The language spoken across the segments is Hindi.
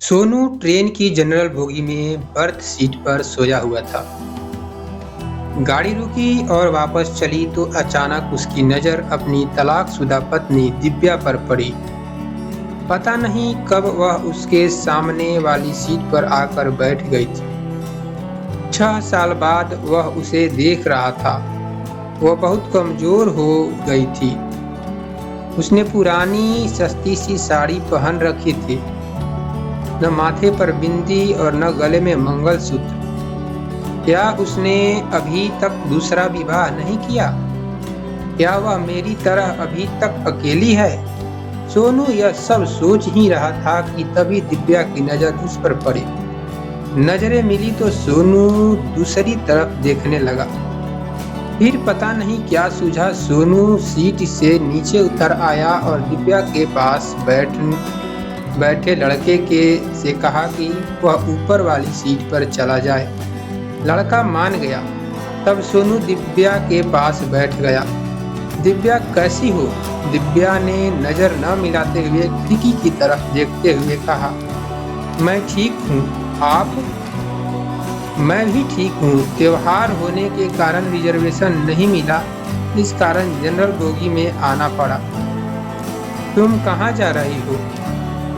सोनू ट्रेन की जनरल बोगी में बर्थ सीट पर सोया हुआ था। गाड़ी रुकी और वापस चली तो अचानक उसकी नज़र अपनी तलाकशुदा पत्नी दिव्या पर पड़ी। पता नहीं कब वह उसके सामने वाली सीट पर आकर बैठ गई थी। 6 साल बाद वह उसे देख रहा था। वह बहुत कमजोर हो गई थी। उसने पुरानी सस्ती सी साड़ी पहन रखी थी, न माथे पर बिंदी और न गले में मंगलसूत्र। क्या उसने अभी तक दूसरा विवाह नहीं किया? क्या वह मेरी तरह अभी तक अकेली है? सोनू यह सब सोच ही रहा था कि तभी दिव्या की नजर उस पर पड़ी। नजरें मिली तो सोनू दूसरी तरफ देखने लगा। फिर पता नहीं क्या सूझा, सोनू सीट से नीचे उतर आया और दिव्या के पास बैठे लड़के से कहा कि वह ऊपर वाली सीट पर चला जाए। लड़का मान गया। तब सोनू दिव्या के पास बैठ गया। दिव्या कैसी हो? दिव्या ने नजर न मिलाते हुए खिड़की की तरफ देखते हुए कहा, मैं ठीक हूँ, आप? मैं भी ठीक हूँ। त्योहार होने के कारण रिजर्वेशन नहीं मिला, इस कारण जनरल बोगी में आना पड़ा। तुम कहाँ जा रही हो?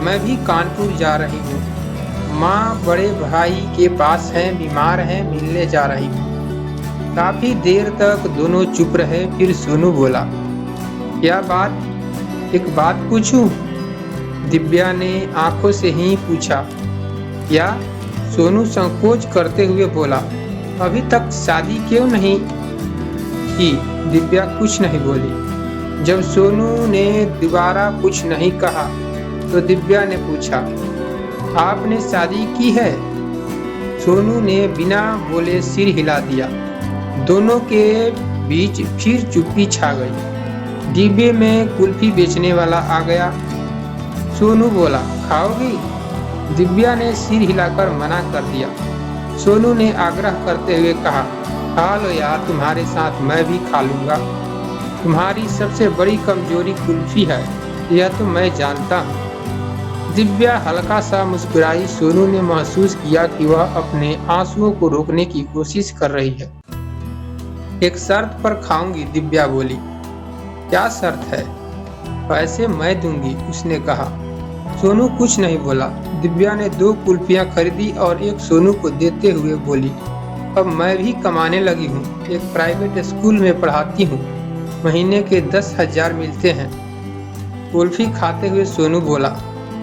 मैं भी कानपुर जा रही हूँ। माँ बड़े भाई के पास हैं, बीमार हैं, मिलने जा रही हूँ। काफी देर तक दोनों चुप रहे। फिर सोनू बोला, क्या बात? एक बात पूछूं? दिव्या ने आंखों से ही पूछा। क्या? सोनू संकोच करते हुए बोला, अभी तक शादी क्यों नहीं की? दिव्या कुछ नहीं बोली। जब सोनू ने दोबारा कुछ नहीं कहा तो दिव्या ने पूछा, आपने शादी की है? सोनू ने बिना बोले सिर हिला दिया। दोनों के बीच फिर चुप्पी छा गई। डिब्बे में कुल्फी बेचने वाला आ गया। सोनू बोला, खाओगी? दिव्या ने सिर हिलाकर मना कर दिया। सोनू ने आग्रह करते हुए कहा, खा लो यार, तुम्हारे साथ मैं भी खा लूँगा। तुम्हारी सबसे बड़ी कमजोरी कुल्फी है, यह तो मैं जानता हूँ। दिव्या हल्का सा मुस्कुराई। सोनू ने महसूस किया कि वह अपने आंसुओं को रोकने की कोशिश कर रही है। एक शर्त पर खाऊंगी, दिव्या बोली। क्या शर्त है? पैसे मैं दूंगी, उसने कहा। सोनू कुछ नहीं बोला। दिव्या ने 2 कुल्फियां खरीदी और एक सोनू को देते हुए बोली, अब मैं भी कमाने लगी हूँ, एक प्राइवेट स्कूल में पढ़ाती हूँ, महीने के 10,000 मिलते हैं। कुल्फी खाते हुए सोनू बोला,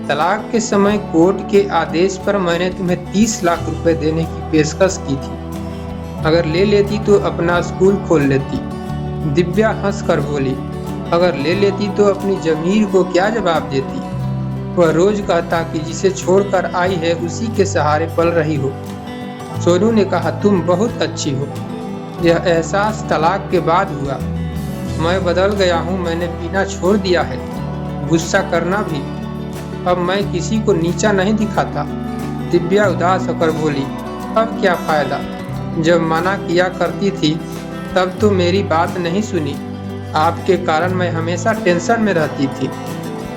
तलाक के समय कोर्ट के आदेश पर मैंने तुम्हें 30 लाख रुपए देने की पेशकश की थी। अगर ले लेती तो अपना स्कूल खोल लेती। दिव्या हंसकर बोली, अगर ले लेती तो अपनी जमीर को क्या जवाब देती? वह रोज कहता कि जिसे छोड़कर आई है उसी के सहारे पल रही हो। सोनू ने कहा, तुम बहुत अच्छी हो। यह एहसास तलाक के बाद हुआ। मैं बदल गया हूँ, मैंने पीना छोड़ दिया है, गुस्सा करना भी। अब मैं किसी को नीचा नहीं दिखाता। दिव्या उदास होकर बोली, अब क्या फायदा? जब मना किया करती थी तब तो मेरी बात नहीं सुनी। आपके कारण मैं हमेशा टेंशन में रहती थी।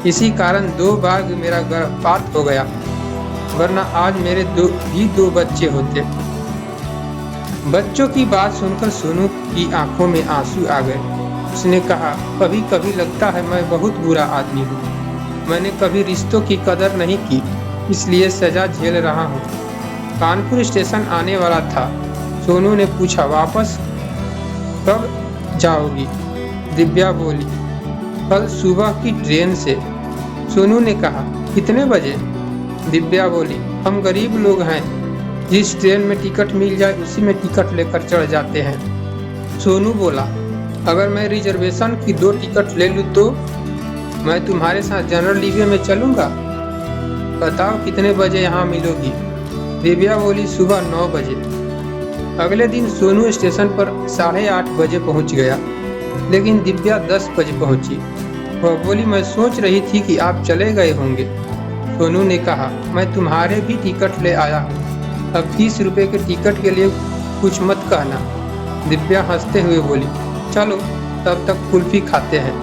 इसी कारण 2 बार मेरा गर्भपात हो गया, वरना आज मेरे 2 बच्चे होते। बच्चों की बात सुनकर सोनू की आंखों में आंसू आ गए। उसने कहा, कभी कभी लगता है मैं बहुत बुरा आदमी हूँ। मैंने कभी रिश्तों की कदर नहीं की, इसलिए सजा झेल रहा हूँ। कानपुर स्टेशन आने वाला था। सोनू ने पूछा, वापस कब जाओगी? दिव्या बोली, कल सुबह की ट्रेन से। सोनू ने कहा, कितने बजे? दिव्या बोली, हम गरीब लोग हैं, जिस ट्रेन में टिकट मिल जाए उसी में टिकट लेकर चढ़ जाते हैं। सोनू बोला, अगर मैं रिजर्वेशन की 2 टिकट ले लूँ तो? मैं तुम्हारे साथ जनरल डिब्बे में चलूँगा। बताओ कितने बजे यहाँ मिलोगी? दिव्या बोली, सुबह 9 बजे। अगले दिन सोनू स्टेशन पर 8:30 बजे पहुंच गया, लेकिन दिव्या 10 बजे पहुंची। वह बोली, मैं सोच रही थी कि आप चले गए होंगे। सोनू ने कहा, मैं तुम्हारे भी टिकट ले आया हूँ। अब 30 रुपये के टिकट के लिए कुछ मत कहना। दिव्या हंसते हुए बोली, चलो तब तक कुल्फी खाते हैं।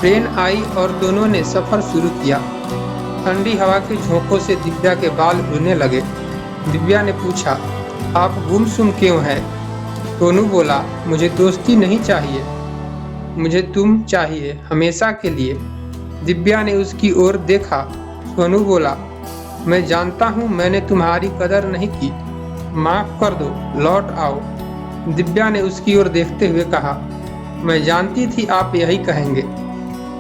ट्रेन आई और दोनों ने सफ़र शुरू किया। ठंडी हवा के झोंकों से दिव्या के बाल उड़ने लगे। दिव्या ने पूछा, आप गुमसुम क्यों हैं? सोनू बोला, मुझे दोस्ती नहीं चाहिए, मुझे तुम चाहिए हमेशा के लिए। दिव्या ने उसकी ओर देखा। सोनू बोला, मैं जानता हूँ मैंने तुम्हारी कदर नहीं की, माफ कर दो, लौट आओ। दिव्या ने उसकी ओर देखते हुए कहा, मैं जानती थी आप यही कहेंगे,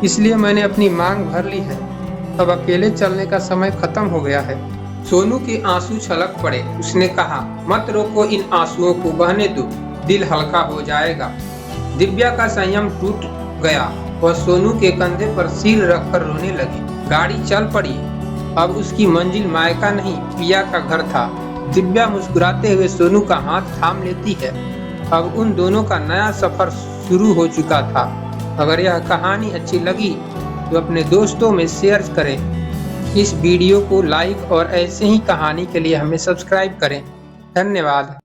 इसलिए मैंने अपनी मांग भर ली है। अब अकेले चलने का समय खत्म हो गया है। सोनू के आंसू छलक पड़े। उसने कहा, मत रोको इन आंसुओं को, बहने दो, दिल हल्का हो जाएगा। दिव्या का संयम टूट गया। वह सोनू के कंधे पर सिर रखकर रोने लगी। गाड़ी चल पड़ी। अब उसकी मंजिल मायका नहीं, पिया का घर था। दिव्या मुस्कुराते हुए सोनू का हाथ थाम लेती है। अब उन दोनों का नया सफर शुरू हो चुका था। अगर यह कहानी अच्छी लगी तो अपने दोस्तों में शेयर करें। इस वीडियो को लाइक और ऐसे ही कहानी के लिए हमें सब्सक्राइब करें। धन्यवाद।